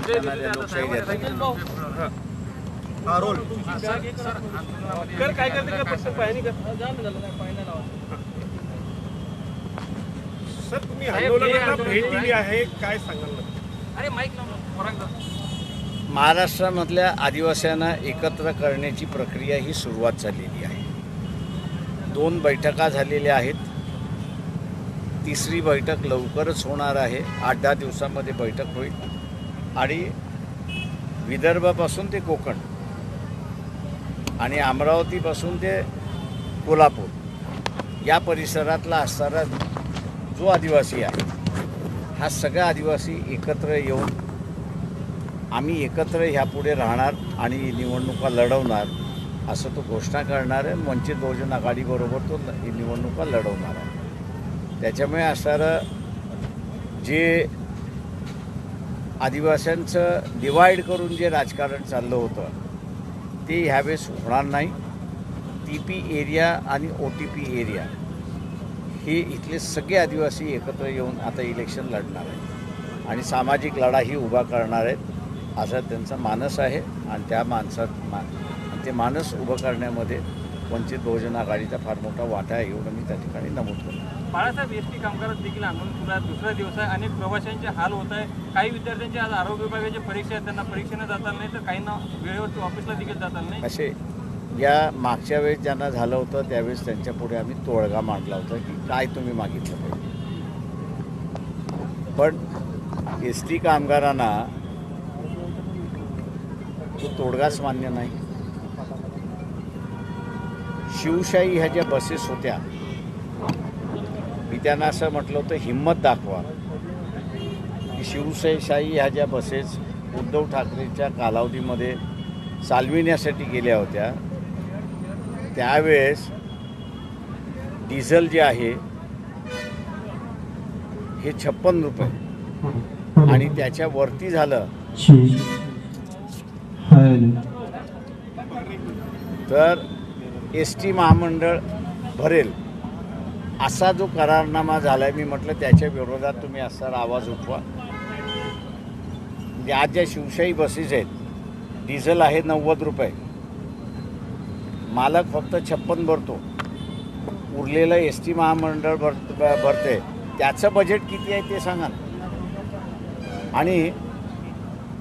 त्यांना लोकशाही देतात. रोल कर काय करते का पक्ष पाहणी कर सर, तुम्ही आंदोलनाला भेट दिली आहे, काय सांगाल? अरे माईक लावून महाराष्ट्रामधल्या आदिवासींना एकत्र करण्याची प्रक्रिया ही सुरुवात झालेली आहे. 2 बैठका झालेल्या आहेत. तिसरी बैठक लवकरच होणार आहे. 8-10 दिवसामध्ये बैठक होईल आणि विदर्भापासून ते कोकण आणि अमरावतीपासून ते कोल्हापूर या परिसरातला असणारा जो आदिवासी आहे, हा सगळा आदिवासी एकत्र येऊन आम्ही एकत्र ह्यापुढे राहणार आणि निवडणुका लढवणार असं तो घोषणा करणार आहे. वंचित बहुजन आघाडीबरोबर तो ही निवडणुका लढवणार आहे. त्याच्यामुळे असणारं जे आदिवासींचं डिवाईड करून जे राजकारण चाललं होतं ते ह्यावेळेस होणार नाही. TP एरिया आणि OTP एरिया हे इथले सगळे आदिवासी एकत्र येऊन आता इलेक्शन लढणार आहेत आणि सामाजिक लढाही उभा करणार आहेत असा त्यांचा मानस आहे. आणि त्या ते मानस उभं करण्यामध्ये वंचित बहुजन आघाडीचा फार मोठा वाटा आहे एवढं मी त्या ठिकाणी नमूद करतो. बाळासाहेब ST कामगारात देखील आंदोलन सुरू आहे. दुसरा दिवस आहे. अनेक प्रवाशांचे हाल होत आहे. काही विद्यार्थ्यांचे आज आरोग्य विभागाची परीक्षा आहेत, त्यांना परीक्षेनं जाता नाही, तर काहींना वेळेवरती ऑफिसला देखील जाता नाही. असे या मागच्या वेळेस ज्यांना झालं होतं त्यावेळेस त्यांच्यापुढे आम्ही तोडगा मांडला होता की काय तुम्ही मागितलं पाहिजे. पण ST कामगारांना तो तोडगाच मान्य नाही. शिवशाही ह्या ज्या बसेस होत्या मी त्यांना असं म्हटलं होतं, हिम्मत दाखवा की शिवशाही ह्या ज्या बसेस उद्धव ठाकरेच्या कालावधीमध्ये चालविण्यासाठी गेल्या होत्या त्यावेळेस डिझेल जे आहे हे 56 रुपये आणि त्याच्यावरती झालं तर ST महामंडळ भरेल असा जो करारनामा झाला आहे. मी म्हटलं त्याच्या विरोधात तुम्ही असा आवाज उठवा. म्हणजे आज ज्या शिवशाही बसेस आहेत डिझेल आहे 90 रुपये, मालक फक्त 56 भरतो, उरलेलं ST महामंडळ भरते. त्याचं बजेट किती आहे ते सांगा. आणि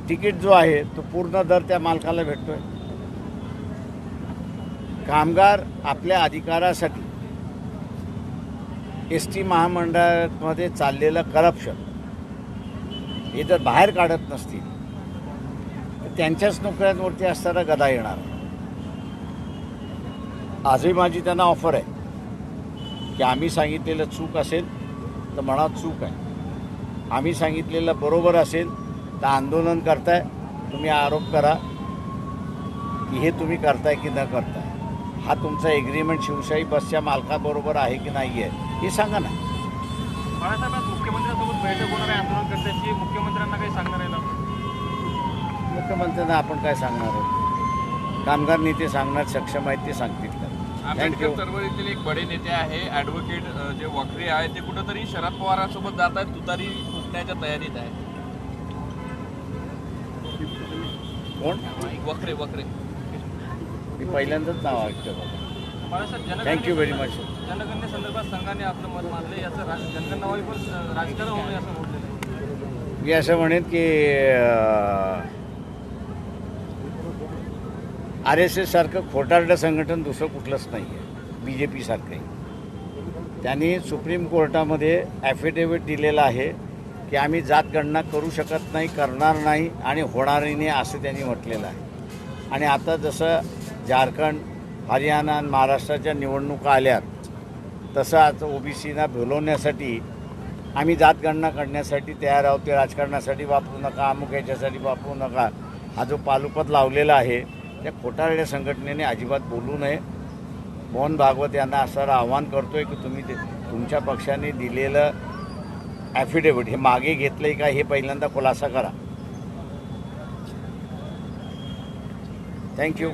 तिकीट जो आहे तो पूर्ण दर त्या मालकाला भेटतोय. कामगार आपल्या अधिकारासाठी ST महामंडळामध्ये चाललेलं करप्शन हे जर बाहेर काढत नसतील तर त्यांच्याच नोकऱ्यांवरती असताना गदा येणार. आजही माझी त्यांना ऑफर आहे की आम्ही सांगितलेलं चूक असेल तर म्हणा चूक आहे, आम्ही सांगितलेलं बरोबर असेल तर आंदोलन करताय, तुम्ही आरोप करा की हे तुम्ही करताय की न करताय. हा तुमचा एग्रीमेंट शिवशाही बसच्या मालकाबरोबर आहे की नाही आहे हे सांगा ना. बाळासाहेब आज मुख्यमंत्र्यांसोबत बैठक होणार आहे आंदोलनकर्त्यांची. मुख्यमंत्र्यांना काही सांगणार आहे ना? मुख्यमंत्र्यांना आपण काय सांगणार आहोत? कामगार नेते सांगणार सक्षम आहेत ते सांगतील का? आंबेडकर चळवळीतील एक बडे नेते आहे ॲडव्होकेट जे वाकरे आहे ते कुठंतरी शरद पवारांसोबत जात आहेत, तुतारी फुटण्याच्या तयारीत आहे. कोण? वखरे मी पहिल्यांदाच नाव ऐकतो. Balasaheb thank you very much. जनगणनेसंदर्भात संघाने आपलं मत मांडलं. याचं जनगणनावर पण राजकारण होऊ नये असं म्हटलेलं आहे. मी असं म्हणेन की RSS सारखं खोटारडं संघटन दुसरं कुठलंच नाही आहे. BJP सारखंही त्यांनी सुप्रीम कोर्टामध्ये ॲफिडेव्हिट दिलेलं आहे की आम्ही जातगणना करू शकत नाही, करणार नाही आणि होणारही नाही असं त्यांनी म्हटलेलं आहे. आणि आता जसं झारखंड, हरियाणा आणि महाराष्ट्राच्या निवडणुका आल्यात तसं आता OBCना बोलवण्यासाठी आम्ही जातगणना करण्यासाठी तयार आहोत. ते राजकारणासाठी वापरू नका, अमुक याच्यासाठी वापरू नका, हा जो पालुपत लावलेला आहे त्या खोटारड्या संघटनेने अजिबात बोलू नये. मोहन भागवत यांना असं आव्हान करतो आहे की तुम्ही तुमच्या पक्षाने दिलेलं ॲफिडेव्हिट हे मागे घेतलं आहे का हे पहिल्यांदा खुलासा करा. थँक्यू.